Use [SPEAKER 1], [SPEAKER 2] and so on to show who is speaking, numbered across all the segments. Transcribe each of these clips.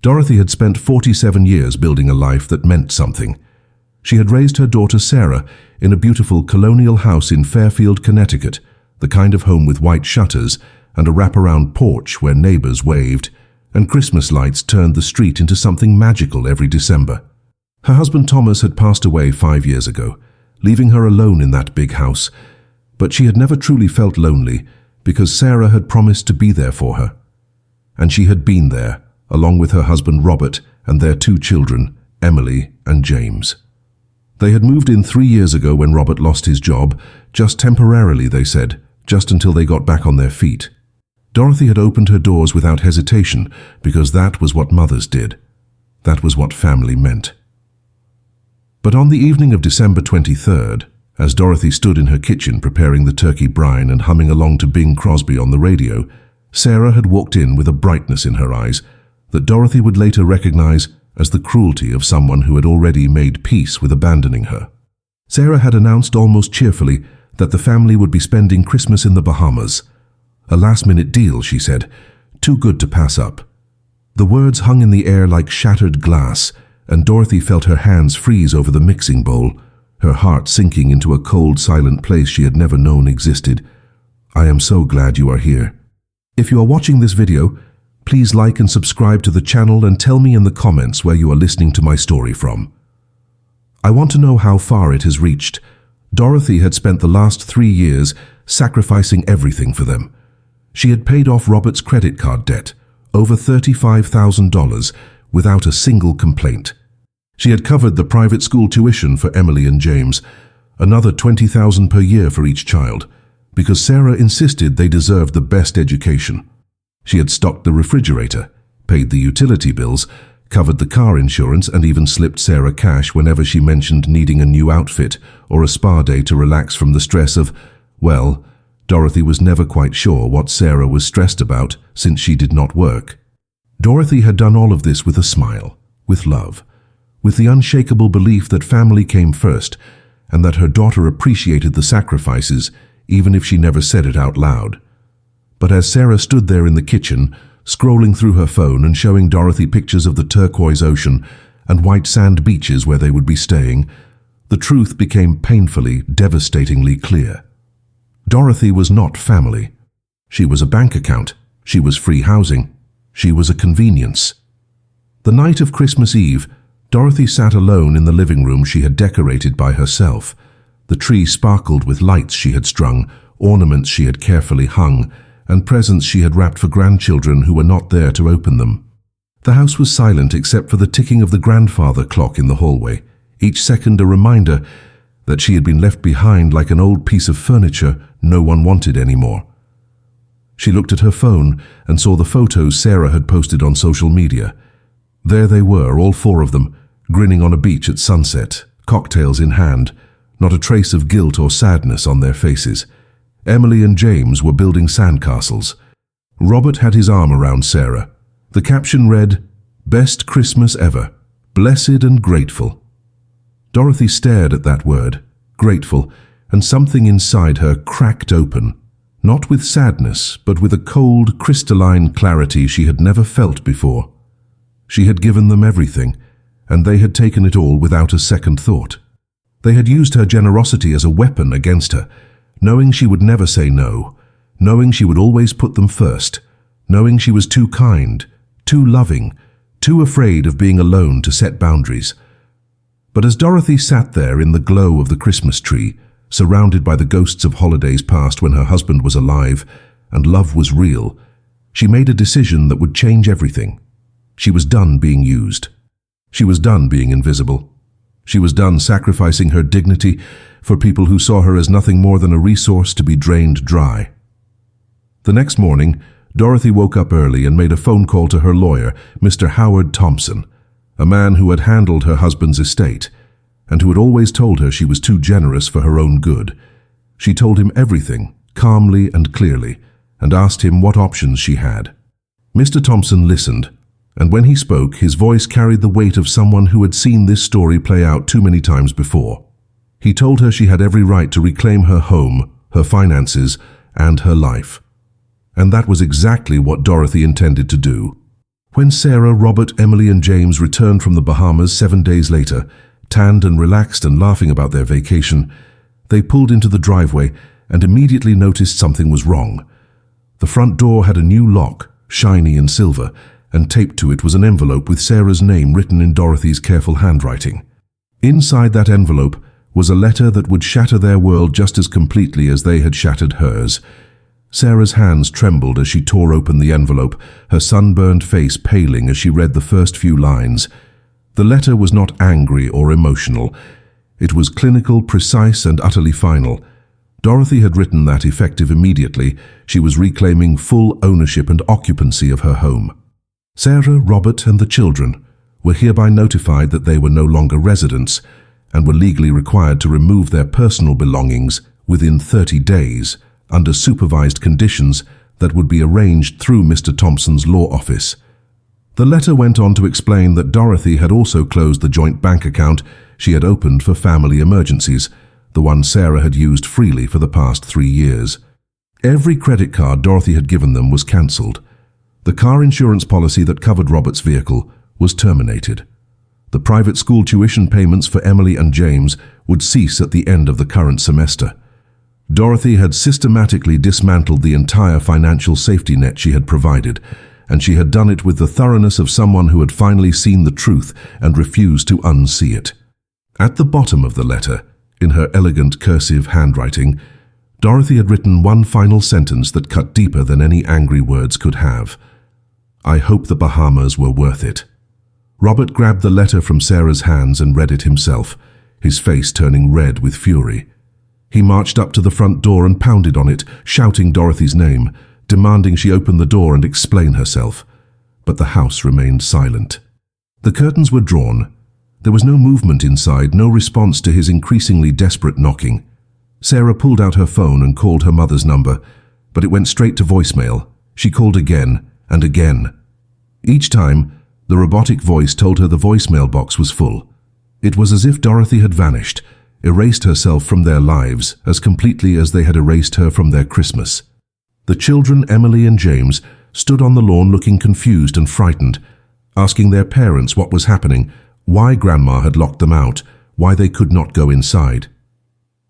[SPEAKER 1] Dorothy had spent 47 years building a life that meant something. She had raised her daughter Sarah in a beautiful colonial house in Fairfield, Connecticut, the kind of home with white shutters and a wraparound porch where neighbors waved, and Christmas lights turned the street into something magical every December. Her husband Thomas had passed away 5 years ago, leaving her alone in that big house, but she had never truly felt lonely because Sarah had promised to be there for her. And she had been there, along with her husband Robert and their 2 children, Emily and James. They had moved in 3 years ago when Robert lost his job, just temporarily, they said, just until they got back on their feet. Dorothy had opened her doors without hesitation because that was what mothers did. That was what family meant. But on the evening of December 23rd, as Dorothy stood in her kitchen preparing the turkey brine and humming along to Bing Crosby on the radio, Sarah had walked in with a brightness in her eyes that Dorothy would later recognize as the cruelty of someone who had already made peace with abandoning her. Sarah had announced almost cheerfully that the family would be spending Christmas in the Bahamas. A last-minute deal, she said, too good to pass up. The words hung in the air like shattered glass, and Dorothy felt her hands freeze over the mixing bowl, her heart sinking into a cold, silent place she had never known existed. I am so glad you are here. If you are watching this video, please like and subscribe to the channel and tell me in the comments where you are listening to my story from. I want to know how far it has reached. Dorothy had spent the last 3 years sacrificing everything for them. She had paid off Robert's credit card debt, over $35,000, without a single complaint. She had covered the private school tuition for Emily and James, another $20,000 per year for each child, because Sarah insisted they deserved the best education. She had stocked the refrigerator, paid the utility bills, covered the car insurance, and even slipped Sarah cash whenever she mentioned needing a new outfit or a spa day to relax from the stress of, well, Dorothy was never quite sure what Sarah was stressed about since she did not work. Dorothy had done all of this with a smile, with love, with the unshakable belief that family came first and that her daughter appreciated the sacrifices even if she never said it out loud. But as Sarah stood there in the kitchen, scrolling through her phone and showing Dorothy pictures of the turquoise ocean and white sand beaches where they would be staying, the truth became painfully, devastatingly clear. Dorothy was not family. She was a bank account. She was free housing. She was a convenience. The night of Christmas Eve, Dorothy sat alone in the living room she had decorated by herself. The tree sparkled with lights she had strung, ornaments she had carefully hung, and presents she had wrapped for grandchildren who were not there to open them. The house was silent except for the ticking of the grandfather clock in the hallway, each second a reminder that she had been left behind like an old piece of furniture no one wanted anymore. She looked at her phone and saw the photos Sarah had posted on social media. There they were, all 4 of them, grinning on a beach at sunset, cocktails in hand, not a trace of guilt or sadness on their faces. Emily and James were building sandcastles. Robert had his arm around Sarah. The caption read, "Best Christmas ever, blessed and grateful." Dorothy stared at that word, grateful, and something inside her cracked open, not with sadness, but with a cold, crystalline clarity she had never felt before. She had given them everything, and they had taken it all without a second thought. They had used her generosity as a weapon against her, knowing she would never say no, knowing she would always put them first, knowing she was too kind, too loving, too afraid of being alone to set boundaries. But as Dorothy sat there in the glow of the Christmas tree, surrounded by the ghosts of holidays past when her husband was alive and love was real, she made a decision that would change everything. She was done being used. She was done being invisible. She was done sacrificing her dignity for people who saw her as nothing more than a resource to be drained dry. The next morning, Dorothy woke up early and made a phone call to her lawyer, Mr. Howard Thompson, a man who had handled her husband's estate and who had always told her she was too generous for her own good. She told him everything, calmly and clearly, and asked him what options she had. Mr. Thompson listened, and when he spoke, his voice carried the weight of someone who had seen this story play out too many times before. He told her she had every right to reclaim her home, her finances, and her life. And that was exactly what Dorothy intended to do. When Sarah, Robert, Emily and James returned from the Bahamas 7 days later, tanned and relaxed and laughing about their vacation, they pulled into the driveway and immediately noticed something was wrong. The front door had a new lock, shiny and silver, and taped to it was an envelope with Sarah's name written in Dorothy's careful handwriting. Inside that envelope was a letter that would shatter their world just as completely as they had shattered hers. Sarah's hands trembled as she tore open the envelope, her sunburned face paling as she read the first few lines. The letter was not angry or emotional. It was clinical, precise, and utterly final. Dorothy had written that, effective immediately, she was reclaiming full ownership and occupancy of her home. Sarah, Robert, and the children were hereby notified that they were no longer residents and were legally required to remove their personal belongings within 30 days under supervised conditions that would be arranged through Mr. Thompson's law office. The letter went on to explain that Dorothy had also closed the joint bank account she had opened for family emergencies, the one Sarah had used freely for the past 3 years. Every credit card Dorothy had given them was cancelled. The car insurance policy that covered Robert's vehicle was terminated. The private school tuition payments for Emily and James would cease at the end of the current semester. Dorothy had systematically dismantled the entire financial safety net she had provided, and she had done it with the thoroughness of someone who had finally seen the truth and refused to unsee it. At the bottom of the letter, in her elegant cursive handwriting, Dorothy had written one final sentence that cut deeper than any angry words could have. "I hope the Bahamas were worth it." Robert grabbed the letter from Sarah's hands and read it himself, his face turning red with fury. He marched up to the front door and pounded on it, shouting Dorothy's name, demanding she open the door and explain herself. But the house remained silent. The curtains were drawn. There was no movement inside, no response to his increasingly desperate knocking. Sarah pulled out her phone and called her mother's number, but it went straight to voicemail. She called again and again. Each time, the robotic voice told her the voicemail box was full. It was as if Dorothy had vanished, erased herself from their lives as completely as they had erased her from their Christmas. The children, Emily and James, stood on the lawn looking confused and frightened, asking their parents what was happening, why Grandma had locked them out, why they could not go inside.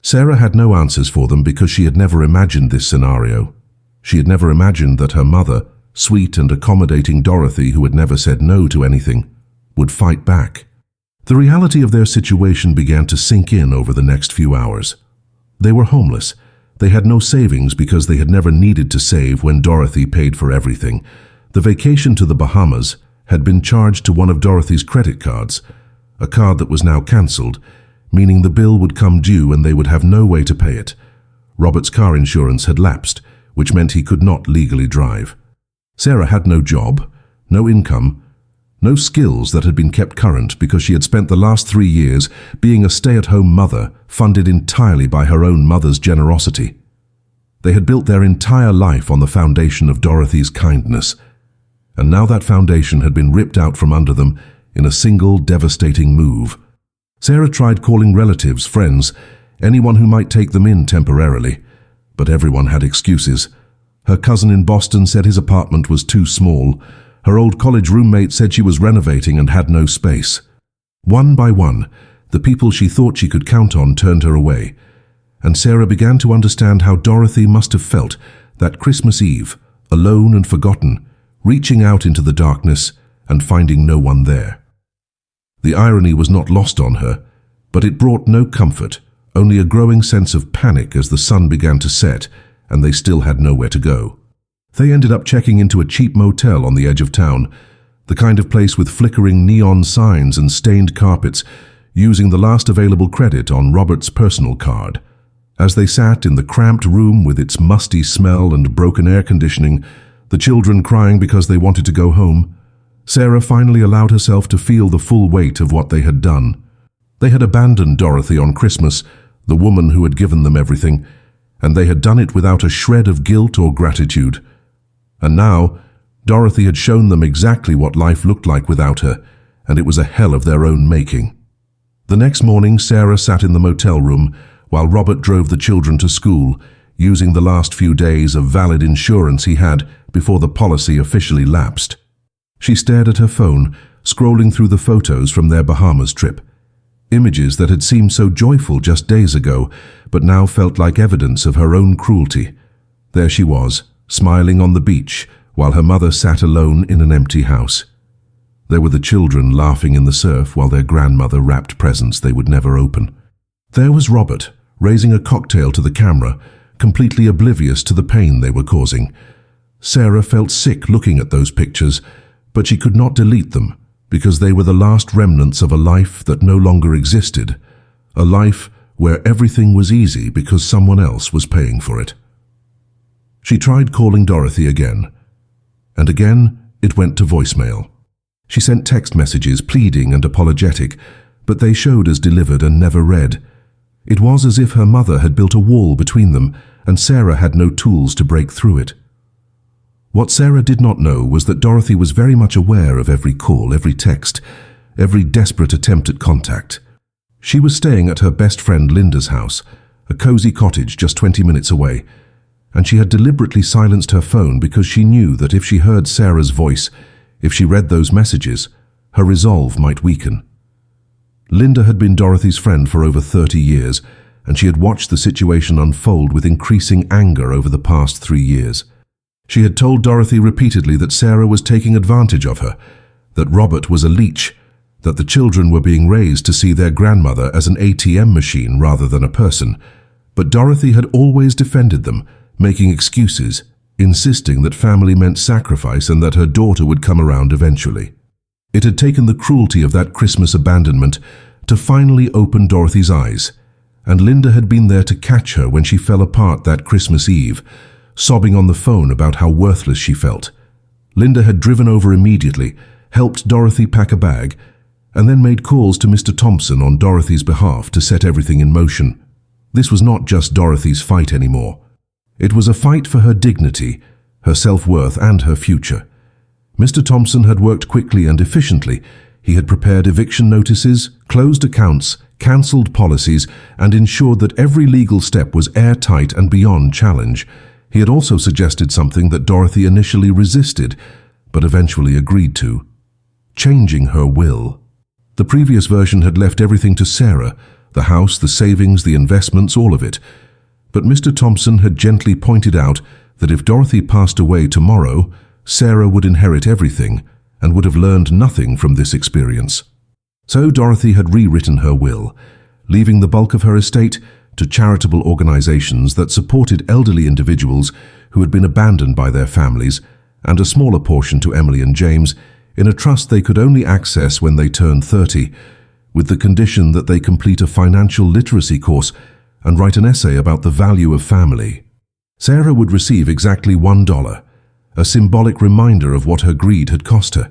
[SPEAKER 1] Sarah had no answers for them because she had never imagined this scenario. She had never imagined that her mother, sweet and accommodating Dorothy who had never said no to anything, would fight back. The reality of their situation began to sink in over the next few hours. They were homeless. They had no savings because they had never needed to save when Dorothy paid for everything. The vacation to the Bahamas had been charged to one of Dorothy's credit cards, a card that was now cancelled, meaning the bill would come due and they would have no way to pay it. Robert's car insurance had lapsed, which meant he could not legally drive. Sarah had no job, no income, no skills that had been kept current because she had spent the last 3 years being a stay-at-home mother funded entirely by her own mother's generosity. They had built their entire life on the foundation of Dorothy's kindness, and now that foundation had been ripped out from under them in a single devastating move. Sarah tried calling relatives, friends, anyone who might take them in temporarily, but everyone had excuses. Her cousin in Boston said his apartment was too small. Her old college roommate said she was renovating and had no space. One by one, the people she thought she could count on turned her away, and Sarah began to understand how Dorothy must have felt that Christmas Eve, alone and forgotten, reaching out into the darkness and finding no one there. The irony was not lost on her, but it brought no comfort, only a growing sense of panic as the sun began to set and they still had nowhere to go. They ended up checking into a cheap motel on the edge of town, the kind of place with flickering neon signs and stained carpets, using the last available credit on Robert's personal card. As they sat in the cramped room with its musty smell and broken air conditioning, the children crying because they wanted to go home, Sarah finally allowed herself to feel the full weight of what they had done. They had abandoned Dorothy on Christmas, the woman who had given them everything, and they had done it without a shred of guilt or gratitude. And now, Dorothy had shown them exactly what life looked like without her, and it was a hell of their own making. The next morning, Sarah sat in the motel room while Robert drove the children to school, using the last few days of valid insurance he had before the policy officially lapsed. She stared at her phone, scrolling through the photos from their Bahamas trip. Images that had seemed so joyful just days ago, but now felt like evidence of her own cruelty. There she was, smiling on the beach, while her mother sat alone in an empty house. There were the children laughing in the surf while their grandmother wrapped presents they would never open. There was Robert, raising a cocktail to the camera, completely oblivious to the pain they were causing. Sarah felt sick looking at those pictures, but she could not delete them, because they were the last remnants of a life that no longer existed, a life where everything was easy because someone else was paying for it. She tried calling Dorothy again, and again it went to voicemail. She sent text messages pleading and apologetic, but they showed as delivered and never read. It was as if her mother had built a wall between them, and Sarah had no tools to break through it. What Sarah did not know was that Dorothy was very much aware of every call, every text, every desperate attempt at contact. She was staying at her best friend Linda's house, a cozy cottage just 20 minutes away, and she had deliberately silenced her phone because she knew that if she heard Sarah's voice, if she read those messages, her resolve might weaken. Linda had been Dorothy's friend for over 30 years, and she had watched the situation unfold with increasing anger over the past 3 years. She had told Dorothy repeatedly that Sarah was taking advantage of her, that Robert was a leech, that the children were being raised to see their grandmother as an ATM machine rather than a person. But Dorothy had always defended them, making excuses, insisting that family meant sacrifice and that her daughter would come around eventually. It had taken the cruelty of that Christmas abandonment to finally open Dorothy's eyes, and Linda had been there to catch her when she fell apart that Christmas Eve, sobbing on the phone about how worthless she felt. Linda had driven over immediately, helped Dorothy pack a bag, and then made calls to Mr. Thompson on Dorothy's behalf to set everything in motion. This was not just Dorothy's fight anymore. It was a fight for her dignity, her self-worth, and her future. Mr. Thompson had worked quickly and efficiently. He had prepared eviction notices, closed accounts, cancelled policies, and ensured that every legal step was airtight and beyond challenge. He had also suggested something that Dorothy initially resisted, but eventually agreed to: changing her will. The previous version had left everything to Sarah, the house, the savings, the investments, all of it. But Mr. Thompson had gently pointed out that if Dorothy passed away tomorrow, Sarah would inherit everything and would have learned nothing from this experience. So Dorothy had rewritten her will, leaving the bulk of her estate to charitable organizations that supported elderly individuals who had been abandoned by their families, and a smaller portion to Emily and James in a trust they could only access when they turned 30, with the condition that they complete a financial literacy course and write an essay about the value of family. Sarah would receive exactly $1, a symbolic reminder of what her greed had cost her.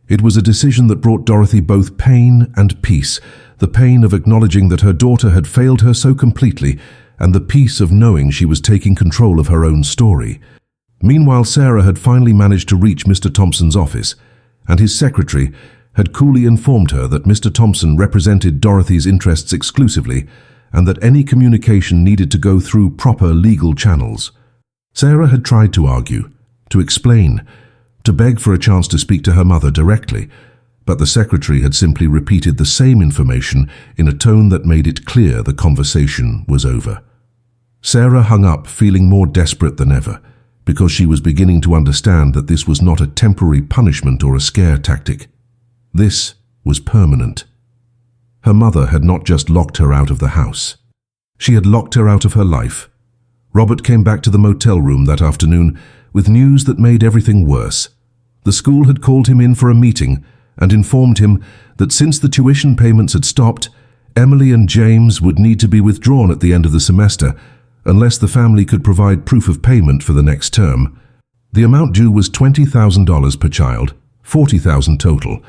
[SPEAKER 1] It was a decision that brought Dorothy both pain and peace, the pain of acknowledging that her daughter had failed her so completely, and the peace of knowing she was taking control of her own story. Meanwhile, Sarah had finally managed to reach Mr. Thompson's office, and his secretary had coolly informed her that Mr. Thompson represented Dorothy's interests exclusively, and that any communication needed to go through proper legal channels. Sarah had tried to argue, to explain, to beg for a chance to speak to her mother directly, but the secretary had simply repeated the same information in a tone that made it clear the conversation was over. Sarah hung up feeling more desperate than ever, because she was beginning to understand that this was not a temporary punishment or a scare tactic. This was permanent. Her mother had not just locked her out of the house. She had locked her out of her life. Robert came back to the motel room that afternoon with news that made everything worse. The school had called him in for a meeting and informed him that since the tuition payments had stopped, Emily and James would need to be withdrawn at the end of the semester unless the family could provide proof of payment for the next term. The amount due was $20,000 per child, $40,000 total,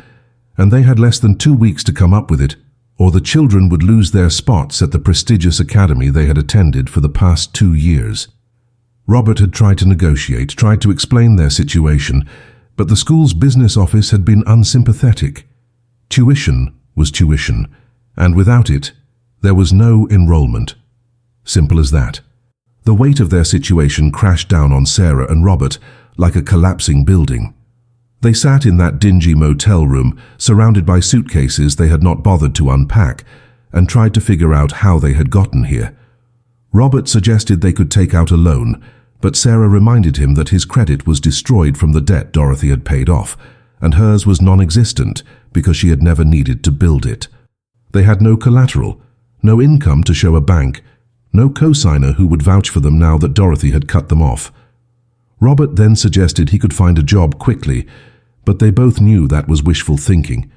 [SPEAKER 1] and they had less than 2 weeks to come up with it, or the children would lose their spots at the prestigious academy they had attended for the past 2 years. Robert had tried to negotiate, tried to explain their situation, but the school's business office had been unsympathetic. Tuition was tuition, and without it, there was no enrollment. Simple as that. The weight of their situation crashed down on Sarah and Robert like a collapsing building. They sat in that dingy motel room, surrounded by suitcases they had not bothered to unpack, and tried to figure out how they had gotten here. Robert suggested they could take out a loan, but Sarah reminded him that his credit was destroyed from the debt Dorothy had paid off, and hers was non-existent because she had never needed to build it. They had no collateral, no income to show a bank, no co-signer who would vouch for them now that Dorothy had cut them off. Robert then suggested he could find a job quickly, but they both knew that was wishful thinking.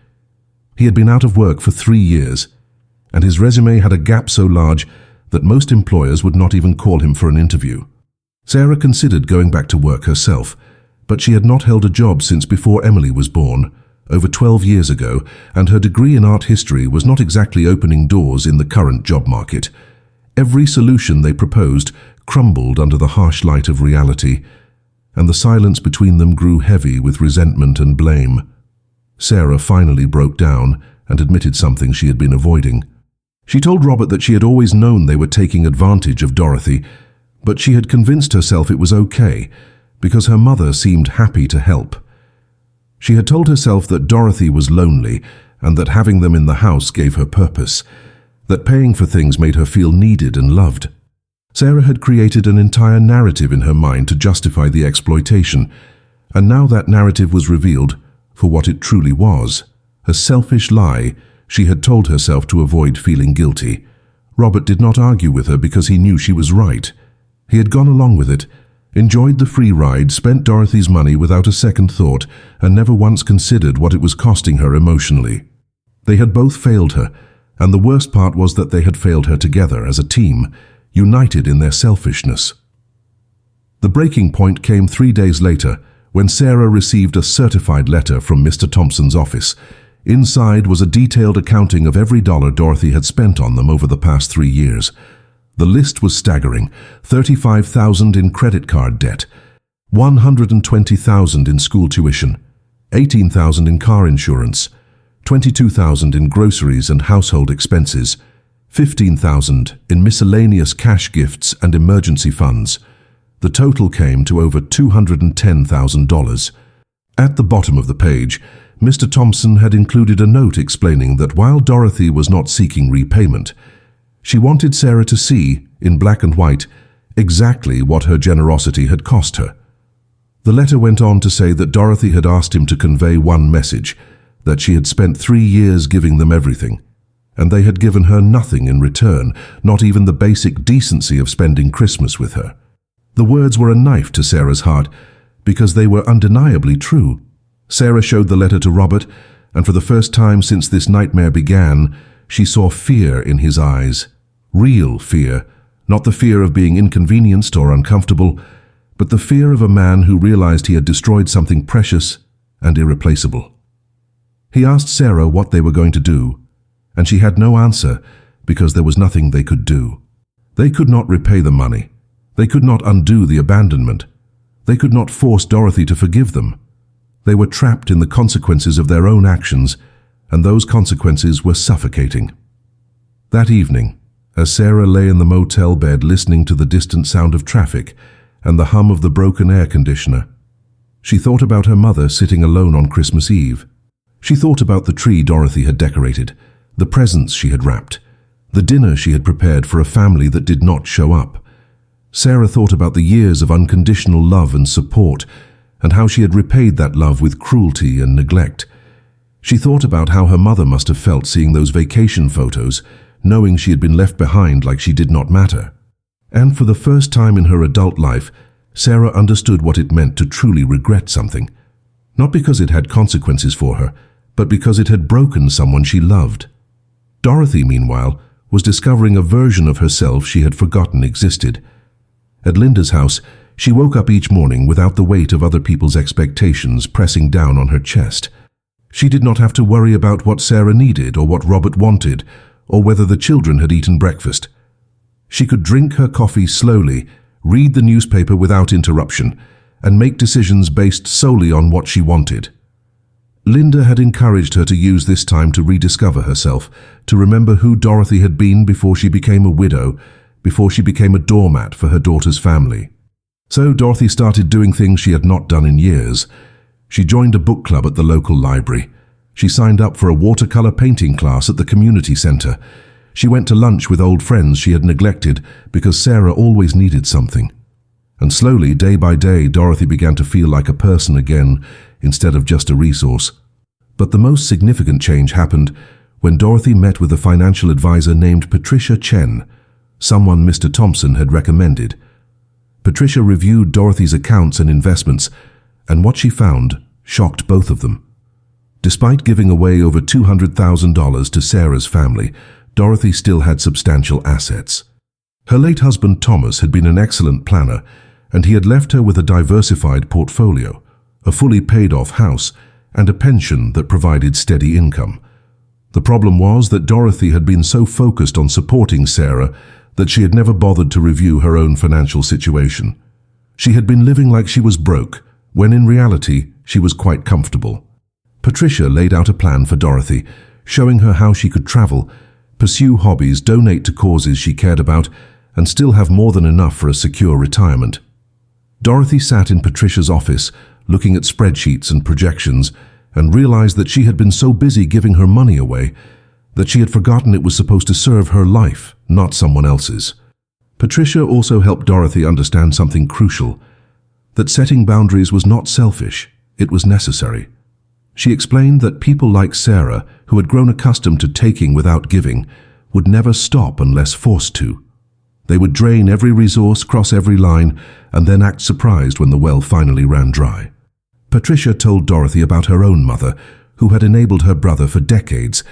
[SPEAKER 1] He had been out of work for 3 years, and his resume had a gap so large that most employers would not even call him for an interview. Sarah considered going back to work herself, but she had not held a job since before Emily was born, over 12 years ago, and her degree in art history was not exactly opening doors in the current job market. Every solution they proposed crumbled under the harsh light of reality, and the silence between them grew heavy with resentment and blame. Sarah finally broke down and admitted something she had been avoiding. She told Robert that she had always known they were taking advantage of Dorothy, but she had convinced herself it was okay because her mother seemed happy to help. She had told herself that Dorothy was lonely and that having them in the house gave her purpose, that paying for things made her feel needed and loved. Sarah had created an entire narrative in her mind to justify the exploitation, and now that narrative was revealed for what it truly was, a selfish lie she had told herself to avoid feeling guilty. Robert did not argue with her because he knew she was right. He had gone along with it, enjoyed the free ride, spent Dorothy's money without a second thought, and never once considered what it was costing her emotionally. They had both failed her, and the worst part was that they had failed her together as a team, united in their selfishness. The breaking point came 3 days later, when Sarah received a certified letter from Mr. Thompson's office. Inside was a detailed accounting of every dollar Dorothy had spent on them over the past 3 years. The list was staggering: $35,000 in credit card debt, $120,000 in school tuition, $18,000 in car insurance, $22,000 in groceries and household expenses, $15,000 in miscellaneous cash gifts and emergency funds. The total came to over $210,000. At the bottom of the page, Mr. Thompson had included a note explaining that while Dorothy was not seeking repayment, she wanted Sarah to see, in black and white, exactly what her generosity had cost her. The letter went on to say that Dorothy had asked him to convey one message, that she had spent 3 years giving them everything, and they had given her nothing in return, not even the basic decency of spending Christmas with her. The words were a knife to Sarah's heart, because they were undeniably true. Sarah showed the letter to Robert, and for the first time since this nightmare began, she saw fear in his eyes. Real fear, not the fear of being inconvenienced or uncomfortable, but the fear of a man who realized he had destroyed something precious and irreplaceable. He asked Sarah what they were going to do, and she had no answer because there was nothing they could do. They could not repay the money. They could not undo the abandonment. They could not force Dorothy to forgive them. They were trapped in the consequences of their own actions, and those consequences were suffocating. That evening, as Sarah lay in the motel bed listening to the distant sound of traffic and the hum of the broken air conditioner, she thought about her mother sitting alone on Christmas Eve. She thought about the tree Dorothy had decorated, the presents she had wrapped, the dinner she had prepared for a family that did not show up. Sarah thought about the years of unconditional love and support, and how she had repaid that love with cruelty and neglect. She thought about how her mother must have felt seeing those vacation photos, knowing she had been left behind like she did not matter. And for the first time in her adult life, Sarah understood what it meant to truly regret something. Not because it had consequences for her, but because it had broken someone she loved. Dorothy, meanwhile, was discovering a version of herself she had forgotten existed. At Linda's house, she woke up each morning without the weight of other people's expectations pressing down on her chest. She did not have to worry about what Sarah needed or what Robert wanted, or whether the children had eaten breakfast. She could drink her coffee slowly, read the newspaper without interruption, and make decisions based solely on what she wanted. Linda had encouraged her to use this time to rediscover herself, to remember who Dorothy had been before she became a widow, before she became a doormat for her daughter's family. So Dorothy started doing things she had not done in years. She joined a book club at the local library. She signed up for a watercolor painting class at the community center. She went to lunch with old friends she had neglected because Sarah always needed something. And slowly, day by day, Dorothy began to feel like a person again instead of just a resource. But the most significant change happened when Dorothy met with a financial advisor named Patricia Chen, someone Mr. Thompson had recommended. Patricia reviewed Dorothy's accounts and investments, and what she found shocked both of them. Despite giving away over $200,000 to Sarah's family, Dorothy still had substantial assets. Her late husband Thomas had been an excellent planner, and he had left her with a diversified portfolio, a fully paid-off house, and a pension that provided steady income. The problem was that Dorothy had been so focused on supporting Sarah that she had never bothered to review her own financial situation. She had been living like she was broke, when in reality she was quite comfortable. Patricia laid out a plan for Dorothy, showing her how she could travel, pursue hobbies, donate to causes she cared about, and still have more than enough for a secure retirement. Dorothy sat in Patricia's office, looking at spreadsheets and projections, and realized that she had been so busy giving her money away that she had forgotten it was supposed to serve her life, not someone else's. Patricia also helped Dorothy understand something crucial, that setting boundaries was not selfish, it was necessary. She explained that people like Sarah, who had grown accustomed to taking without giving, would never stop unless forced to. They would drain every resource, cross every line, and then act surprised when the well finally ran dry. Patricia told Dorothy about her own mother, who had enabled her brother for decades,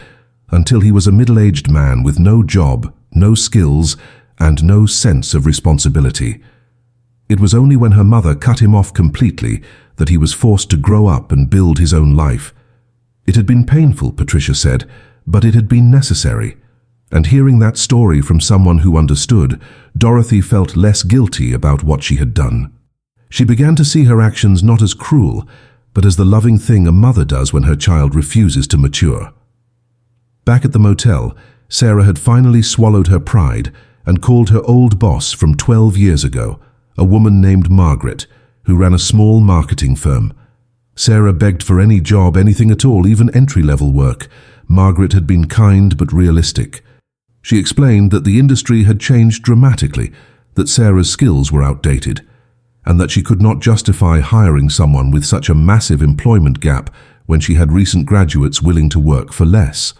[SPEAKER 1] until he was a middle-aged man with no job, no skills, and no sense of responsibility. It was only when her mother cut him off completely that he was forced to grow up and build his own life. It had been painful, Patricia said, but it had been necessary. And hearing that story from someone who understood, Dorothy felt less guilty about what she had done. She began to see her actions not as cruel, but as the loving thing a mother does when her child refuses to mature. Back at the motel, Sarah had finally swallowed her pride and called her old boss from 12 years ago, a woman named Margaret, who ran a small marketing firm. Sarah begged for any job, anything at all, even entry-level work. Margaret had been kind but realistic. She explained that the industry had changed dramatically, that Sarah's skills were outdated, and that she could not justify hiring someone with such a massive employment gap when she had recent graduates willing to work for less.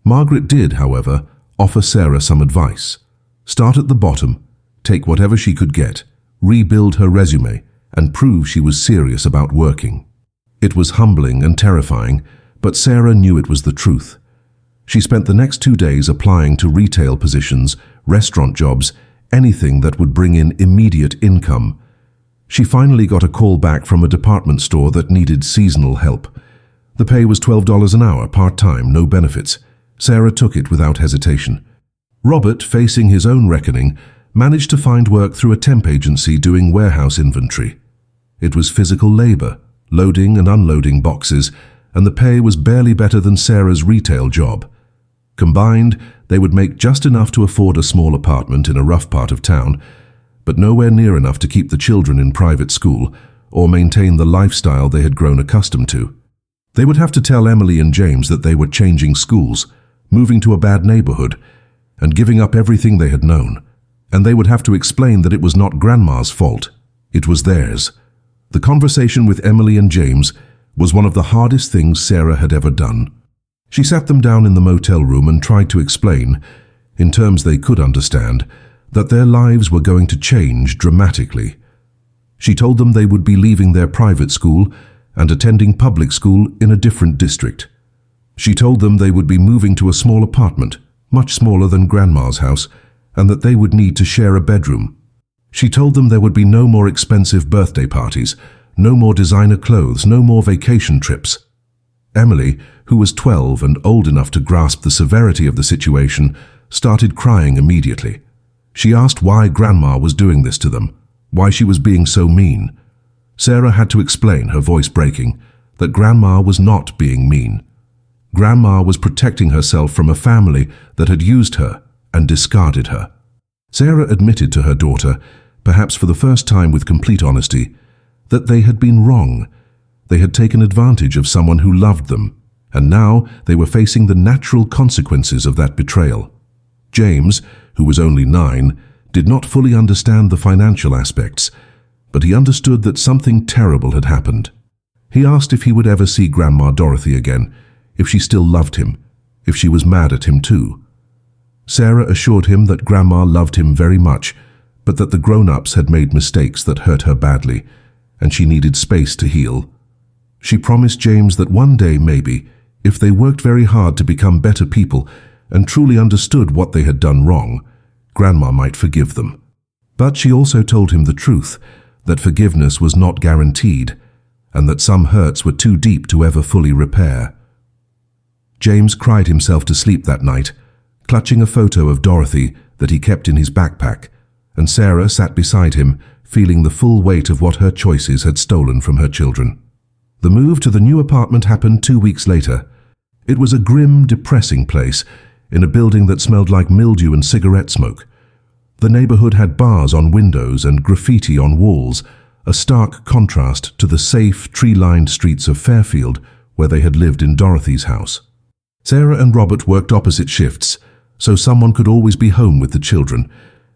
[SPEAKER 1] Margaret did, however, offer Sarah some advice. Start at the bottom, take whatever she could get, rebuild her resume, and prove she was serious about working. It was humbling and terrifying, but Sarah knew it was the truth. She spent the next 2 days applying to retail positions, restaurant jobs, anything that would bring in immediate income. She finally got a call back from a department store that needed seasonal help. The pay was $12 an hour, part-time, no benefits. Sarah took it without hesitation. Robert, facing his own reckoning, managed to find work through a temp agency doing warehouse inventory. It was physical labor, loading and unloading boxes, and the pay was barely better than Sarah's retail job. Combined, they would make just enough to afford a small apartment in a rough part of town, but nowhere near enough to keep the children in private school or maintain the lifestyle they had grown accustomed to. They would have to tell Emily and James that they were changing schools, moving to a bad neighborhood, and giving up everything they had known. And they would have to explain that it was not Grandma's fault, it was theirs. The conversation with Emily and James was one of the hardest things Sarah had ever done. She sat them down in the motel room and tried to explain, in terms they could understand, that their lives were going to change dramatically. She told them they would be leaving their private school and attending public school in a different district. She told them they would be moving to a small apartment, much smaller than Grandma's house, and that they would need to share a bedroom. She told them there would be no more expensive birthday parties, no more designer clothes, no more vacation trips. Emily, who was 12 and old enough to grasp the severity of the situation, started crying immediately. She asked why Grandma was doing this to them, why she was being so mean. Sarah had to explain, her voice breaking, that Grandma was not being mean. Grandma was protecting herself from a family that had used her and discarded her. Sarah admitted to her daughter, perhaps for the first time with complete honesty, that they had been wrong, They had taken advantage of someone who loved them, and now they were facing the natural consequences of that betrayal. James, who was only 9, did not fully understand the financial aspects, but he understood that something terrible had happened. He asked if he would ever see Grandma Dorothy again, if she still loved him, if she was mad at him too. Sarah assured him that Grandma loved him very much, but that the grown-ups had made mistakes that hurt her badly, and she needed space to heal. She promised James that one day, maybe, if they worked very hard to become better people and truly understood what they had done wrong, Grandma might forgive them. But she also told him the truth, that forgiveness was not guaranteed, and that some hurts were too deep to ever fully repair. James cried himself to sleep that night, clutching a photo of Dorothy that he kept in his backpack, and Sarah sat beside him, feeling the full weight of what her choices had stolen from her children. The move to the new apartment happened 2 weeks later. It was a grim, depressing place, in a building that smelled like mildew and cigarette smoke. The neighborhood had bars on windows and graffiti on walls, a stark contrast to the safe, tree-lined streets of Fairfield, where they had lived in Dorothy's house. Sarah and Robert worked opposite shifts, so someone could always be home with the children,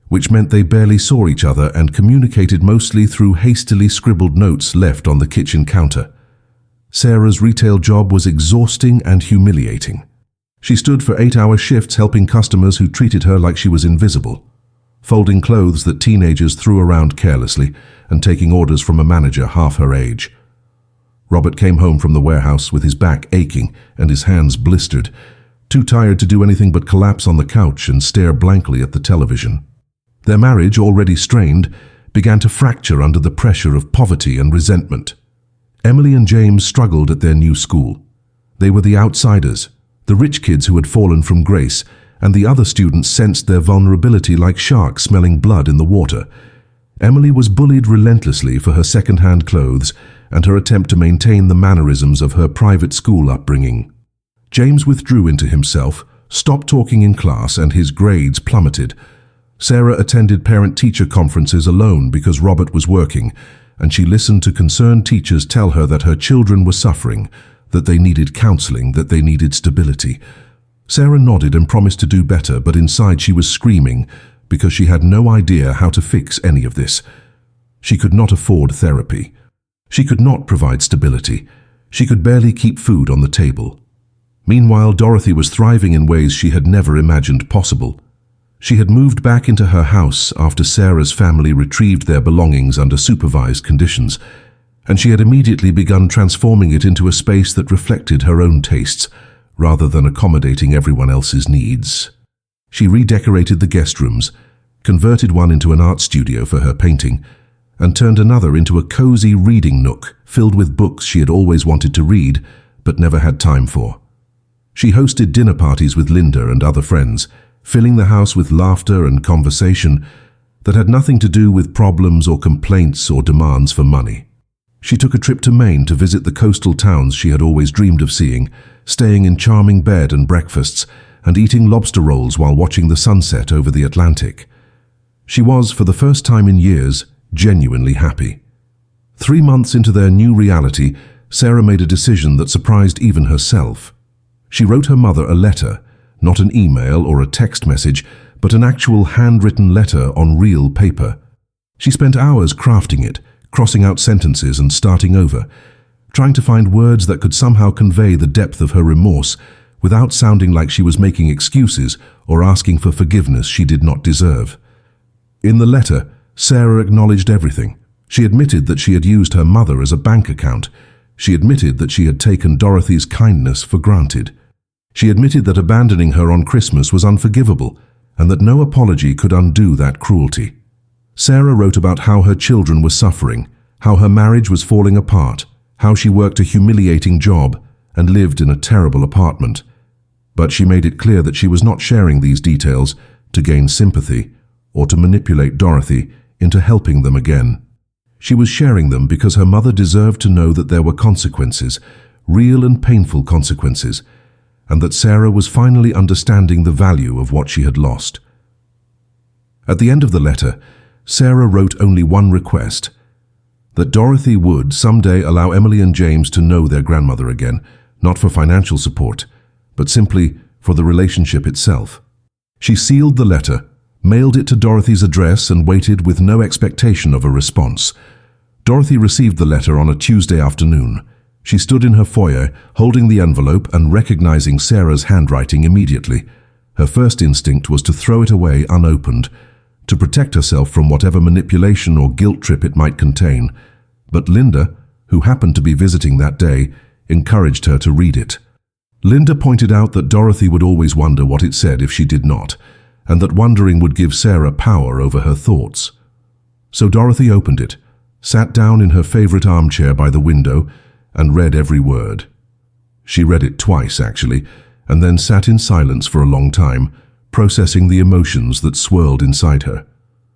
[SPEAKER 1] which meant they barely saw each other and communicated mostly through hastily scribbled notes left on the kitchen counter. Sarah's retail job was exhausting and humiliating. She stood for 8-hour shifts helping customers who treated her like she was invisible, folding clothes that teenagers threw around carelessly and taking orders from a manager half her age. Robert came home from the warehouse with his back aching and his hands blistered, too tired to do anything but collapse on the couch and stare blankly at the television. Their marriage, already strained, began to fracture under the pressure of poverty and resentment. Emily and James struggled at their new school. They were the outsiders, the rich kids who had fallen from grace, and the other students sensed their vulnerability like sharks smelling blood in the water. Emily was bullied relentlessly for her second-hand clothes and her attempt to maintain the mannerisms of her private school upbringing. James withdrew into himself, stopped talking in class, and his grades plummeted. Sarah attended parent-teacher conferences alone because Robert was working, and she listened to concerned teachers tell her that her children were suffering, that they needed counseling, that they needed stability. Sarah nodded and promised to do better, but inside she was screaming because she had no idea how to fix any of this. She could not afford therapy. She could not provide stability. She could barely keep food on the table. Meanwhile, Dorothy was thriving in ways she had never imagined possible. She had moved back into her house after Sarah's family retrieved their belongings under supervised conditions, and she had immediately begun transforming it into a space that reflected her own tastes, rather than accommodating everyone else's needs. She redecorated the guest rooms, converted one into an art studio for her painting, and turned another into a cozy reading nook filled with books she had always wanted to read but never had time for. She hosted dinner parties with Linda and other friends, filling the house with laughter and conversation that had nothing to do with problems or complaints or demands for money. She took a trip to Maine to visit the coastal towns she had always dreamed of seeing, staying in charming bed and breakfasts, and eating lobster rolls while watching the sunset over the Atlantic. She was, for the first time in years, genuinely happy. 3 months into their new reality, Sarah made a decision that surprised even herself. She wrote her mother a letter, not an email or a text message, but an actual handwritten letter on real paper. She spent hours crafting it, crossing out sentences and starting over, trying to find words that could somehow convey the depth of her remorse without sounding like she was making excuses or asking for forgiveness she did not deserve. In the letter, Sarah acknowledged everything. She admitted that she had used her mother as a bank account. She admitted that she had taken Dorothy's kindness for granted. She admitted that abandoning her on Christmas was unforgivable and that no apology could undo that cruelty. Sarah wrote about how her children were suffering, how her marriage was falling apart, how she worked a humiliating job and lived in a terrible apartment. But she made it clear that she was not sharing these details to gain sympathy or to manipulate Dorothy into helping them again. She was sharing them because her mother deserved to know that there were consequences, real and painful consequences, and that Sarah was finally understanding the value of what she had lost. At the end of the letter, Sarah wrote only one request, that Dorothy would someday allow Emily and James to know their grandmother again, not for financial support, but simply for the relationship itself. She sealed the letter, mailed it to Dorothy's address, and waited with no expectation of a response. Dorothy received the letter on a Tuesday afternoon. She stood in her foyer, holding the envelope and recognizing Sarah's handwriting immediately. Her first instinct was to throw it away unopened, to protect herself from whatever manipulation or guilt trip it might contain. But Linda, who happened to be visiting that day, encouraged her to read it. Linda pointed out that Dorothy would always wonder what it said if she did not, and that wondering would give Sarah power over her thoughts. So Dorothy opened it, sat down in her favorite armchair by the window, and read every word. She read it twice, actually, and then sat in silence for a long time, processing the emotions that swirled inside her.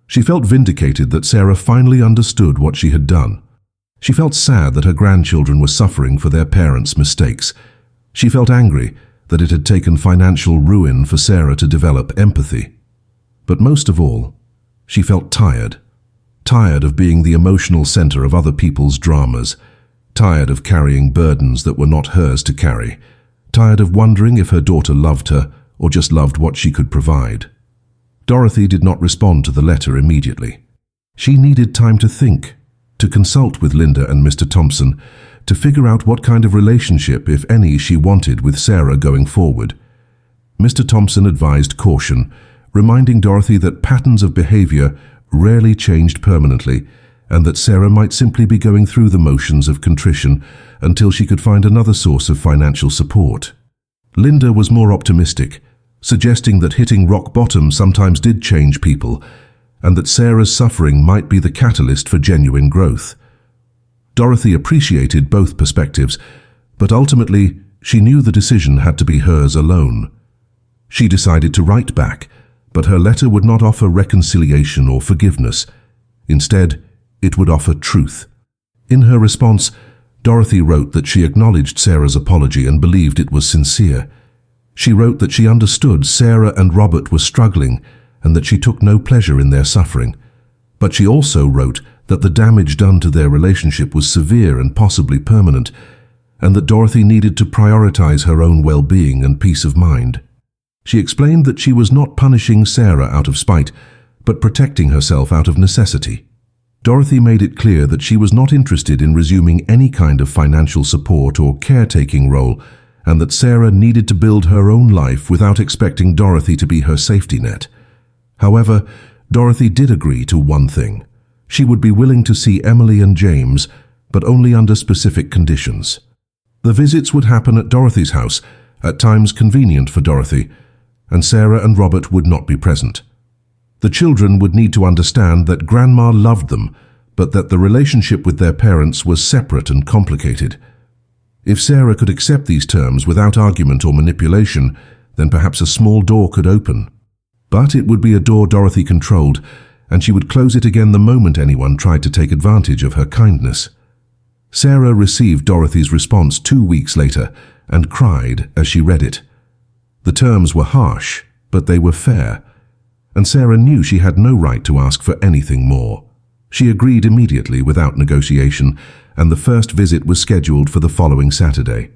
[SPEAKER 1] She felt vindicated that Sarah finally understood what she had done. She felt sad that her grandchildren were suffering for their parents' mistakes. She felt angry that it had taken financial ruin for Sarah to develop empathy. But most of all, she felt tired. Tired of being the emotional center of other people's dramas. Tired of carrying burdens that were not hers to carry. Tired of wondering if her daughter loved her or just loved what she could provide. Dorothy did not respond to the letter immediately. She needed time to think, to consult with Linda and Mr. Thompson, to figure out what kind of relationship, if any, she wanted with Sarah going forward. Mr. Thompson advised caution, reminding Dorothy that patterns of behavior rarely changed permanently, and that Sarah might simply be going through the motions of contrition until she could find another source of financial support. Linda was more optimistic, suggesting that hitting rock bottom sometimes did change people, and that Sarah's suffering might be the catalyst for genuine growth. Dorothy appreciated both perspectives, but ultimately she knew the decision had to be hers alone. She decided to write back, but her letter would not offer reconciliation or forgiveness. Instead, it would offer truth. In her response, Dorothy wrote that she acknowledged Sarah's apology and believed it was sincere. She wrote that she understood Sarah and Robert were struggling and that she took no pleasure in their suffering. But she also wrote that the damage done to their relationship was severe and possibly permanent, and that Dorothy needed to prioritize her own well-being and peace of mind. She explained that she was not punishing Sarah out of spite, but protecting herself out of necessity. Dorothy made it clear that she was not interested in resuming any kind of financial support or caretaking role, and that Sarah needed to build her own life without expecting Dorothy to be her safety net. However, Dorothy did agree to one thing. She would be willing to see Emily and James, but only under specific conditions. The visits would happen at Dorothy's house, at times convenient for Dorothy, and Sarah and Robert would not be present. The children would need to understand that Grandma loved them, but that the relationship with their parents was separate and complicated. If Sarah could accept these terms without argument or manipulation, then perhaps a small door could open. But it would be a door Dorothy controlled, and she would close it again the moment anyone tried to take advantage of her kindness. Sarah received Dorothy's response 2 weeks later and cried as she read it. The terms were harsh, but they were fair, and Sarah knew she had no right to ask for anything more. She agreed immediately without negotiation, and the first visit was scheduled for the following Saturday.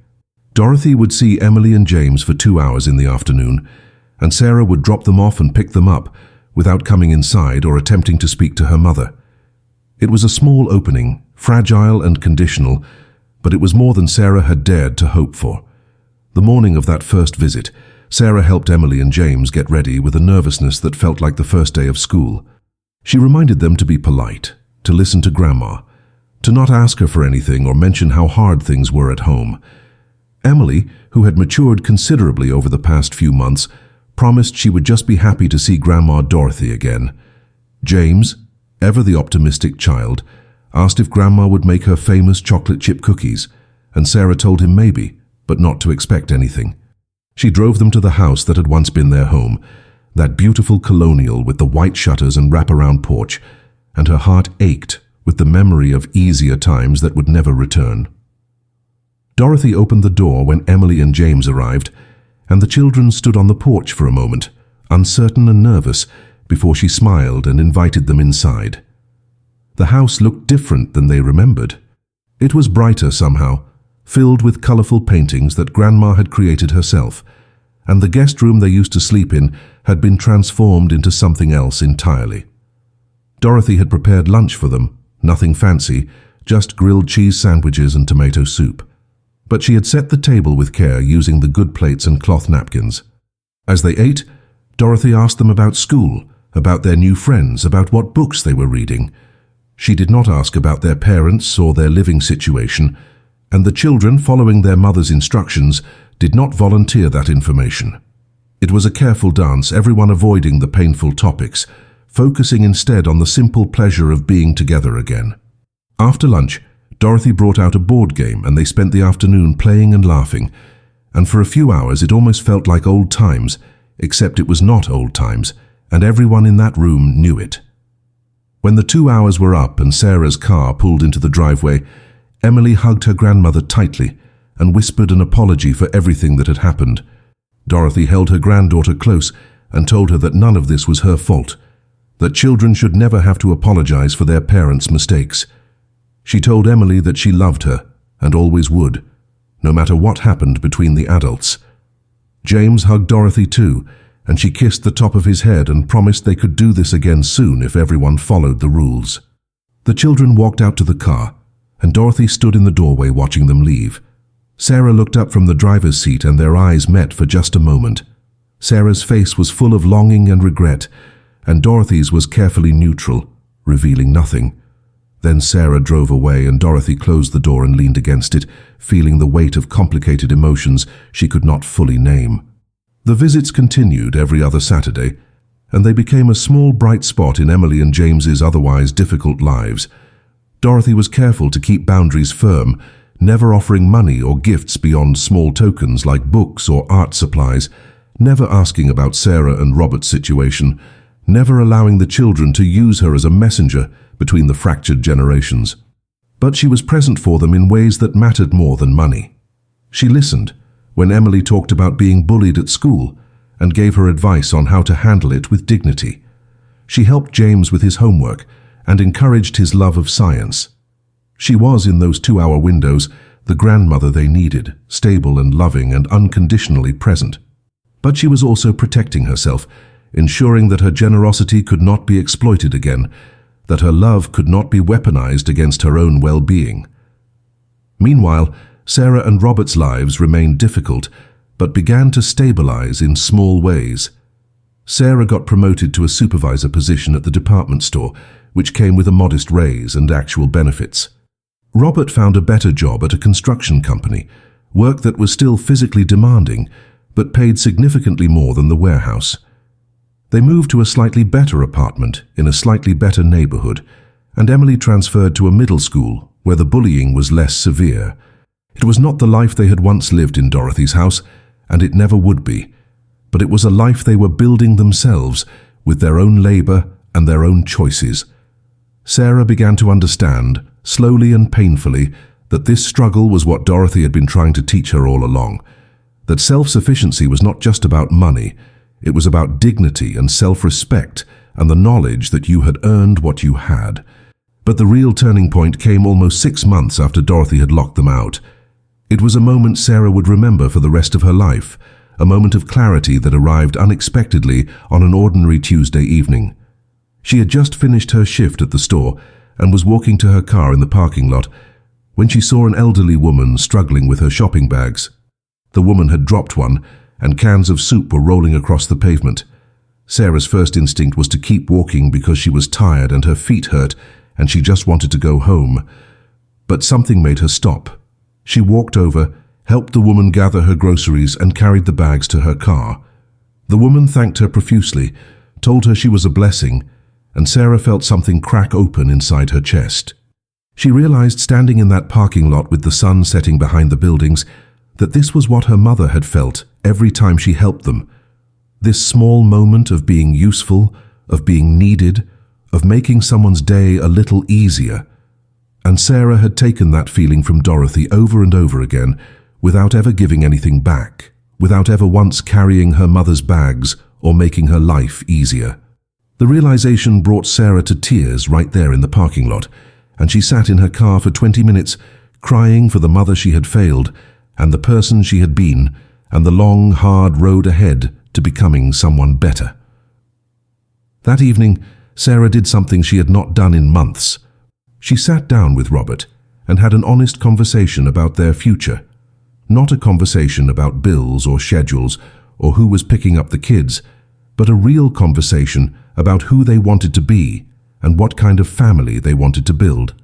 [SPEAKER 1] Dorothy would see Emily and James for 2 hours in the afternoon, and Sarah would drop them off and pick them up without coming inside or attempting to speak to her mother. It was a small opening, fragile and conditional, but it was more than Sarah had dared to hope for. The morning of that first visit, Sarah helped Emily and James get ready with a nervousness that felt like the first day of school. She reminded them to be polite, to listen to Grandma, to not ask her for anything or mention how hard things were at home. Emily, who had matured considerably over the past few months, promised she would just be happy to see Grandma Dorothy again. James, ever the optimistic child, asked if Grandma would make her famous chocolate chip cookies, and Sarah told him maybe, but not to expect anything. She drove them to the house that had once been their home, that beautiful colonial with the white shutters and wraparound porch, and her heart ached with the memory of easier times that would never return. Dorothy opened the door when Emily and James arrived, and the children stood on the porch for a moment, uncertain and nervous, before she smiled and invited them inside. The house looked different than they remembered. It was brighter somehow, filled with colourful paintings that Grandma had created herself, and the guest room they used to sleep in had been transformed into something else entirely. Dorothy had prepared lunch for them, nothing fancy, just grilled cheese sandwiches and tomato soup. But she had set the table with care using the good plates and cloth napkins. As they ate, Dorothy asked them about school, about their new friends, about what books they were reading. She did not ask about their parents or their living situation, and the children, following their mother's instructions, did not volunteer that information. It was a careful dance, everyone avoiding the painful topics, focusing instead on the simple pleasure of being together again. After lunch, Dorothy brought out a board game and they spent the afternoon playing and laughing, and for a few hours it almost felt like old times, except it was not old times, and everyone in that room knew it. When the 2 hours were up and Sarah's car pulled into the driveway, Emily hugged her grandmother tightly and whispered an apology for everything that had happened. Dorothy held her granddaughter close and told her that none of this was her fault, that children should never have to apologize for their parents' mistakes. She told Emily that she loved her and always would, no matter what happened between the adults. James hugged Dorothy too, and she kissed the top of his head and promised they could do this again soon if everyone followed the rules. The children walked out to the car, and Dorothy stood in the doorway watching them leave. Sarah looked up from the driver's seat and their eyes met for just a moment. Sarah's face was full of longing and regret, and Dorothy's was carefully neutral, revealing nothing. Then Sarah drove away and Dorothy closed the door and leaned against it, feeling the weight of complicated emotions she could not fully name. The visits continued every other Saturday, and they became a small bright spot in Emily and James's otherwise difficult lives. Dorothy was careful to keep boundaries firm, never offering money or gifts beyond small tokens like books or art supplies, never asking about Sarah and Robert's situation, never allowing the children to use her as a messenger between the fractured generations. But she was present for them in ways that mattered more than money. She listened when Emily talked about being bullied at school and gave her advice on how to handle it with dignity. She helped James with his homework and encouraged his love of science. She was, in those 2-hour windows, the grandmother they needed, stable and loving and unconditionally present. But she was also protecting herself, ensuring that her generosity could not be exploited again, that her love could not be weaponized against her own well-being. Meanwhile, Sarah and Robert's lives remained difficult, but began to stabilize in small ways. Sarah got promoted to a supervisor position at the department store, which came with a modest raise and actual benefits. Robert found a better job at a construction company, work that was still physically demanding, but paid significantly more than the warehouse. They moved to a slightly better apartment in a slightly better neighborhood, and Emily transferred to a middle school where the bullying was less severe. It was not the life they had once lived in Dorothy's house, and it never would be, but it was a life they were building themselves with their own labor and their own choices. Sarah began to understand, slowly and painfully, that this struggle was what Dorothy had been trying to teach her all along, that self-sufficiency was not just about money, it was about dignity and self-respect and the knowledge that you had earned what you had. But the real turning point came almost 6 months after Dorothy had locked them out. It was a moment Sarah would remember for the rest of her life, a moment of clarity that arrived unexpectedly on an ordinary Tuesday evening. She had just finished her shift at the store and was walking to her car in the parking lot when she saw an elderly woman struggling with her shopping bags. The woman had dropped one, and cans of soup were rolling across the pavement. Sarah's first instinct was to keep walking because she was tired and her feet hurt, and she just wanted to go home. But something made her stop. She walked over, helped the woman gather her groceries, and carried the bags to her car. The woman thanked her profusely, told her she was a blessing, and Sarah felt something crack open inside her chest. She realized, standing in that parking lot with the sun setting behind the buildings, that this was what her mother had felt every time she helped them. This small moment of being useful, of being needed, of making someone's day a little easier. And Sarah had taken that feeling from Dorothy over and over again, without ever giving anything back, without ever once carrying her mother's bags or making her life easier. The realization brought Sarah to tears right there in the parking lot, and she sat in her car for 20 minutes, crying for the mother she had failed, and the person she had been, and the long, hard road ahead to becoming someone better. That evening, Sarah did something she had not done in months. She sat down with Robert and had an honest conversation about their future. Not a conversation about bills or schedules or who was picking up the kids, but a real conversation about who they wanted to be and what kind of family they wanted to build.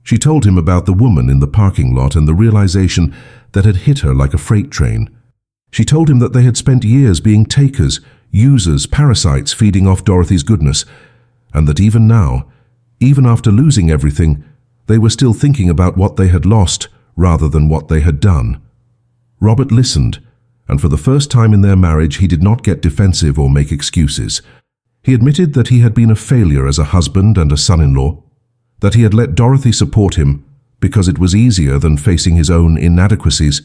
[SPEAKER 1] She told him about the woman in the parking lot and the realization that had hit her like a freight train. She told him that they had spent years being takers, users, parasites feeding off Dorothy's goodness, and that even now, even after losing everything, they were still thinking about what they had lost rather than what they had done. Robert listened, and for the first time in their marriage he did not get defensive or make excuses. He admitted that he had been a failure as a husband and a son-in-law, that he had let Dorothy support him because it was easier than facing his own inadequacies,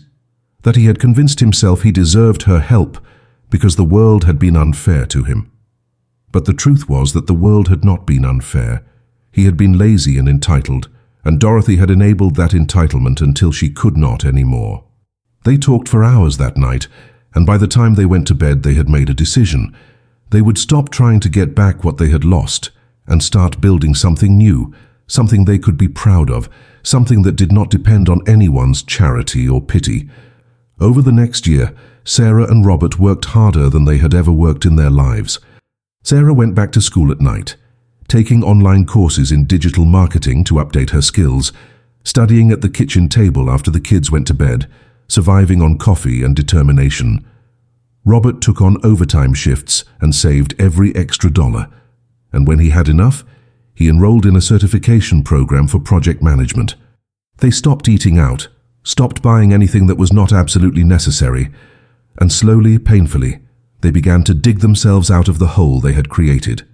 [SPEAKER 1] that he had convinced himself he deserved her help because the world had been unfair to him. But the truth was that the world had not been unfair. He had been lazy and entitled, and Dorothy had enabled that entitlement until she could not anymore. They talked for hours that night, and by the time they went to bed they had made a decision. They would stop trying to get back what they had lost and start building something new, something they could be proud of, something that did not depend on anyone's charity or pity. Over the next year, Sarah and Robert worked harder than they had ever worked in their lives. Sarah went back to school at night, taking online courses in digital marketing to update her skills, studying at the kitchen table after the kids went to bed, surviving on coffee and determination. Robert took on overtime shifts and saved every extra dollar, and when he had enough, he enrolled in a certification program for project management. They stopped eating out, stopped buying anything that was not absolutely necessary, and slowly, painfully, they began to dig themselves out of the hole they had created.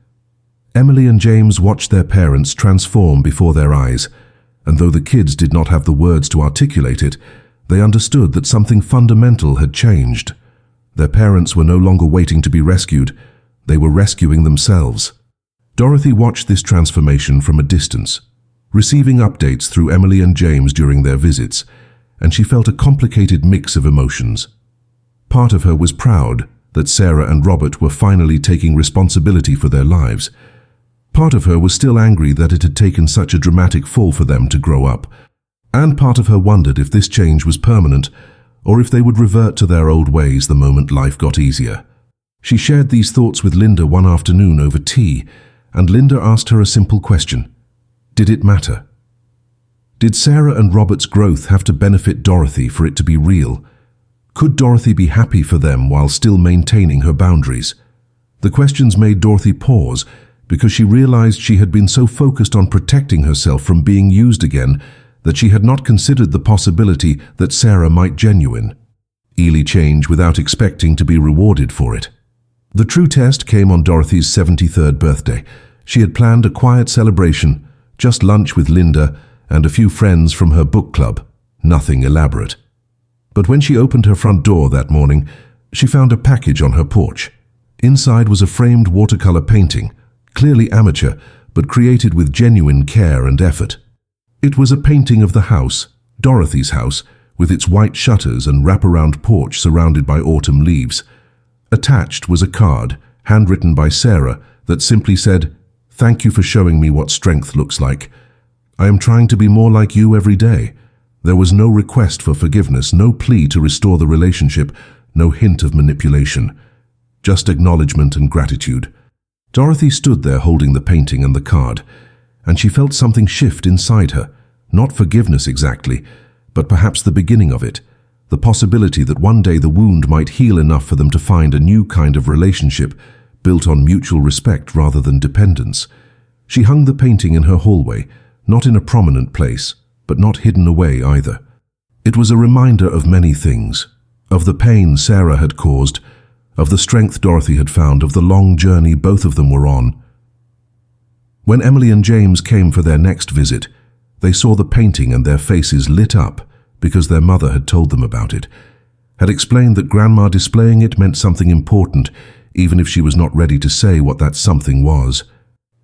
[SPEAKER 1] Emily and James watched their parents transform before their eyes, and though the kids did not have the words to articulate it, they understood that something fundamental had changed. Their parents were no longer waiting to be rescued, they were rescuing themselves. Dorothy watched this transformation from a distance, receiving updates through Emily and James during their visits, and she felt a complicated mix of emotions. Part of her was proud that Sarah and Robert were finally taking responsibility for their lives. Part of her was still angry that it had taken such a dramatic fall for them to grow up, and part of her wondered if this change was permanent or if they would revert to their old ways the moment life got easier. She shared these thoughts with Linda one afternoon over tea, and Linda asked her a simple question. Did it matter? Did Sarah and Robert's growth have to benefit Dorothy for it to be real? Could Dorothy be happy for them while still maintaining her boundaries? The questions made Dorothy pause because she realized she had been so focused on protecting herself from being used again that she had not considered the possibility that Sarah might genuine. Easily change without expecting to be rewarded for it. The true test came on Dorothy's 73rd birthday. She had planned a quiet celebration, just lunch with Linda and a few friends from her book club, nothing elaborate. But when she opened her front door that morning, she found a package on her porch. Inside was a framed watercolor painting, clearly amateur, but created with genuine care and effort. It was a painting of the house, Dorothy's house, with its white shutters and wraparound porch surrounded by autumn leaves. Attached was a card, handwritten by Sarah, that simply said, "Thank you for showing me what strength looks like. I am trying to be more like you every day." There was no request for forgiveness, no plea to restore the relationship, no hint of manipulation. Just acknowledgement and gratitude. Dorothy stood there holding the painting and the card, and she felt something shift inside her. Not forgiveness exactly, but perhaps the beginning of it. The possibility that one day the wound might heal enough for them to find a new kind of relationship, built on mutual respect rather than dependence. She hung the painting in her hallway, not in a prominent place, but not hidden away either. It was a reminder of many things, of the pain Sarah had caused, of the strength Dorothy had found, of the long journey both of them were on. When Emily and James came for their next visit, they saw the painting and their faces lit up because their mother had told them about it, had explained that Grandma displaying it meant something important, even if she was not ready to say what that something was.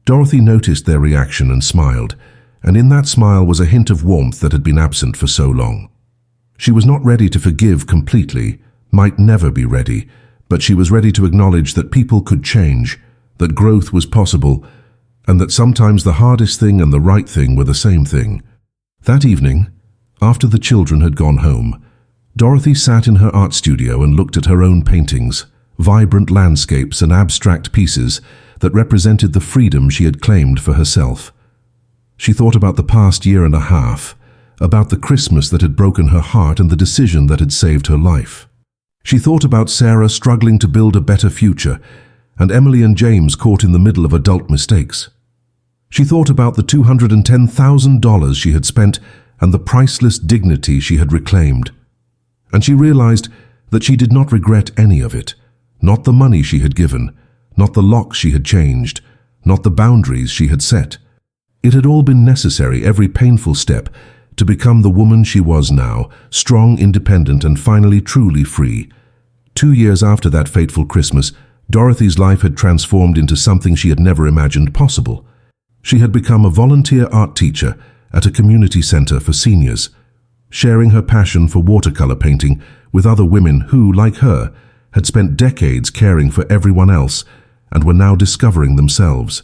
[SPEAKER 1] Dorothy noticed their reaction and smiled, and in that smile was a hint of warmth that had been absent for so long. She was not ready to forgive completely, might never be ready, but she was ready to acknowledge that people could change, that growth was possible, and that sometimes the hardest thing and the right thing were the same thing. That evening, after the children had gone home, Dorothy sat in her art studio and looked at her own paintings, vibrant landscapes and abstract pieces that represented the freedom she had claimed for herself. She thought about the past year and a half, about the Christmas that had broken her heart and the decision that had saved her life. She thought about Sarah struggling to build a better future, and Emily and James caught in the middle of adult mistakes. She thought about the $210,000 she had spent and the priceless dignity she had reclaimed. And she realized that she did not regret any of it, not the money she had given, not the locks she had changed, not the boundaries she had set. It had all been necessary, every painful step, to become the woman she was now, strong, independent, and finally truly free. 2 years after that fateful Christmas, Dorothy's life had transformed into something she had never imagined possible. She had become a volunteer art teacher at a community center for seniors, sharing her passion for watercolor painting with other women who, like her, had spent decades caring for everyone else and were now discovering themselves.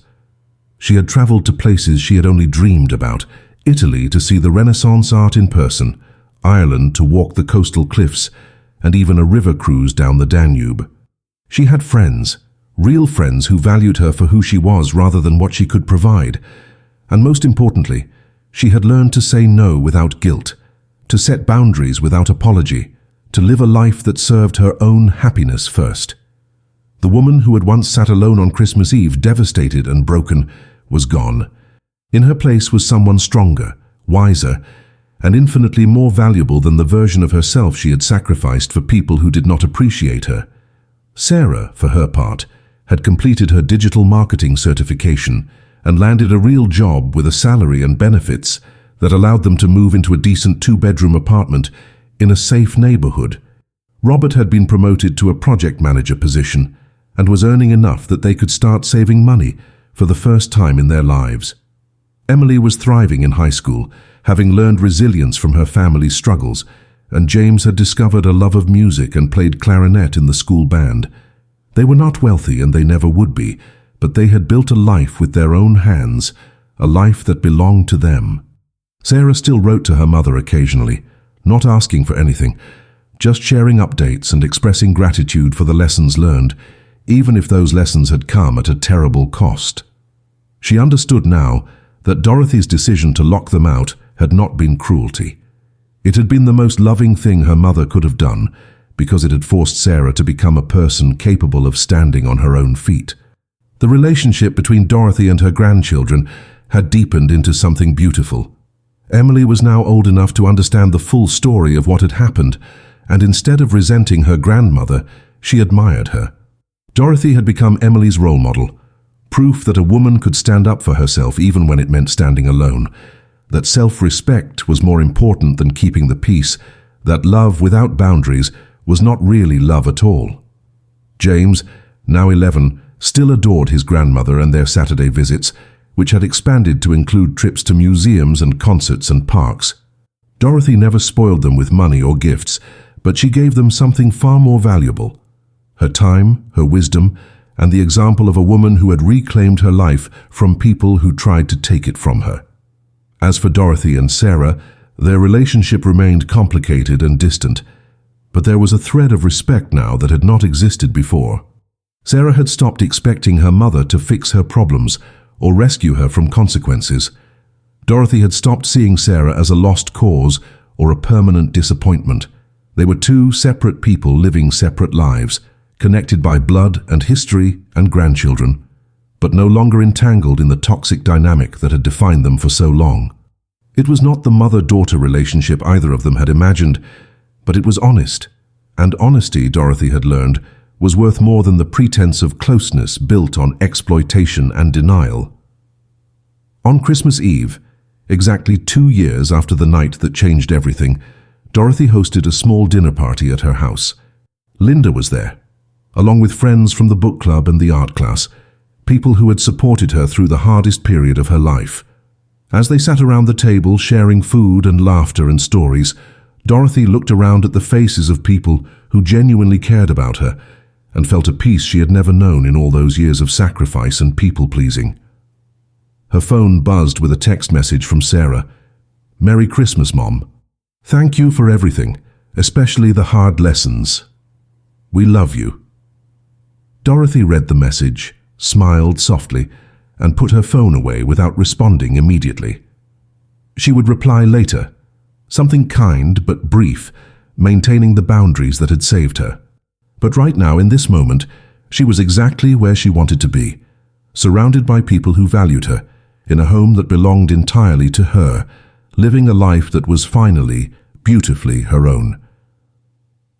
[SPEAKER 1] She had traveled to places she had only dreamed about, Italy to see the Renaissance art in person, Ireland to walk the coastal cliffs, and even a river cruise down the Danube. She had friends, real friends who valued her for who she was rather than what she could provide. And most importantly, she had learned to say no without guilt, to set boundaries without apology, to live a life that served her own happiness first. The woman who had once sat alone on Christmas Eve, devastated and broken, was gone. In her place was someone stronger, wiser, and infinitely more valuable than the version of herself she had sacrificed for people who did not appreciate her. Sarah, for her part, had completed her digital marketing certification and landed a real job with a salary and benefits that allowed them to move into a decent 2-bedroom apartment in a safe neighborhood. Robert had been promoted to a project manager position and was earning enough that they could start saving money for the first time in their lives. Emily was thriving in high school, having learned resilience from her family's struggles, and James had discovered a love of music and played clarinet in the school band. They were not wealthy, and they never would be, but they had built a life with their own hands, a life that belonged to them. Sarah still wrote to her mother occasionally, not asking for anything, just sharing updates and expressing gratitude for the lessons learned, even if those lessons had come at a terrible cost. She understood now that Dorothy's decision to lock them out had not been cruelty. It had been the most loving thing her mother could have done, because it had forced Sarah to become a person capable of standing on her own feet. The relationship between Dorothy and her grandchildren had deepened into something beautiful. Emily was now old enough to understand the full story of what had happened, and instead of resenting her grandmother, she admired her. Dorothy had become Emily's role model, proof that a woman could stand up for herself even when it meant standing alone, that self-respect was more important than keeping the peace, that love without boundaries was not really love at all. James, now 11, still adored his grandmother and their Saturday visits, which had expanded to include trips to museums and concerts and parks. Dorothy never spoiled them with money or gifts, but she gave them something far more valuable: her time, her wisdom, and the example of a woman who had reclaimed her life from people who tried to take it from her. As for Dorothy and Sarah, their relationship remained complicated and distant, but there was a thread of respect now that had not existed before. Sarah had stopped expecting her mother to fix her problems or rescue her from consequences. Dorothy had stopped seeing Sarah as a lost cause or a permanent disappointment. They were two separate people living separate lives, connected by blood and history and grandchildren, but no longer entangled in the toxic dynamic that had defined them for so long. It was not the mother-daughter relationship either of them had imagined, but it was honest, and honesty, Dorothy had learned, was worth more than the pretense of closeness built on exploitation and denial. On Christmas Eve, exactly 2 years after the night that changed everything, Dorothy hosted a small dinner party at her house. Linda was there. along with friends from the book club and the art class, people who had supported her through the hardest period of her life. As they sat around the table sharing food and laughter and stories, Dorothy looked around at the faces of people who genuinely cared about her and felt a peace she had never known in all those years of sacrifice and people-pleasing. Her phone buzzed with a text message from Sarah. "Merry Christmas, Mom. Thank you for everything, especially the hard lessons. We love you." Dorothy read the message, smiled softly, and put her phone away without responding immediately. She would reply later, something kind but brief, maintaining the boundaries that had saved her. But right now, in this moment, she was exactly where she wanted to be, surrounded by people who valued her, in a home that belonged entirely to her, living a life that was finally, beautifully her own.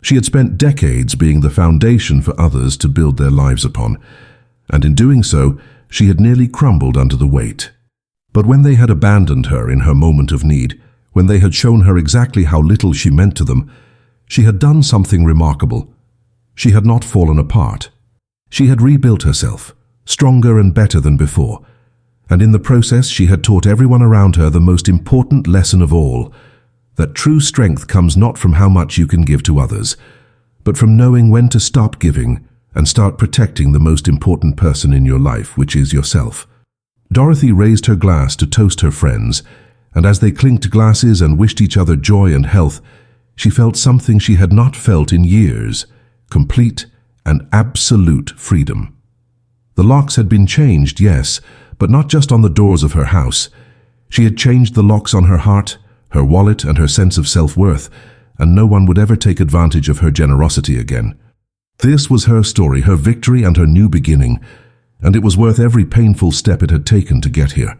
[SPEAKER 1] She had spent decades being the foundation for others to build their lives upon, and in doing so, she had nearly crumbled under the weight. But when they had abandoned her in her moment of need, when they had shown her exactly how little she meant to them, she had done something remarkable. She had not fallen apart. She had rebuilt herself, stronger and better than before, and in the process she had taught everyone around her the most important lesson of all, that true strength comes not from how much you can give to others, but from knowing when to stop giving and start protecting the most important person in your life, which is yourself. Dorothy raised her glass to toast her friends, and as they clinked glasses and wished each other joy and health, she felt something she had not felt in years: complete and absolute freedom. The locks had been changed, yes, but not just on the doors of her house. She had changed the locks on her heart, her wallet, and her sense of self-worth, and no one would ever take advantage of her generosity again. This was her story, her victory and her new beginning, and it was worth every painful step it had taken to get here.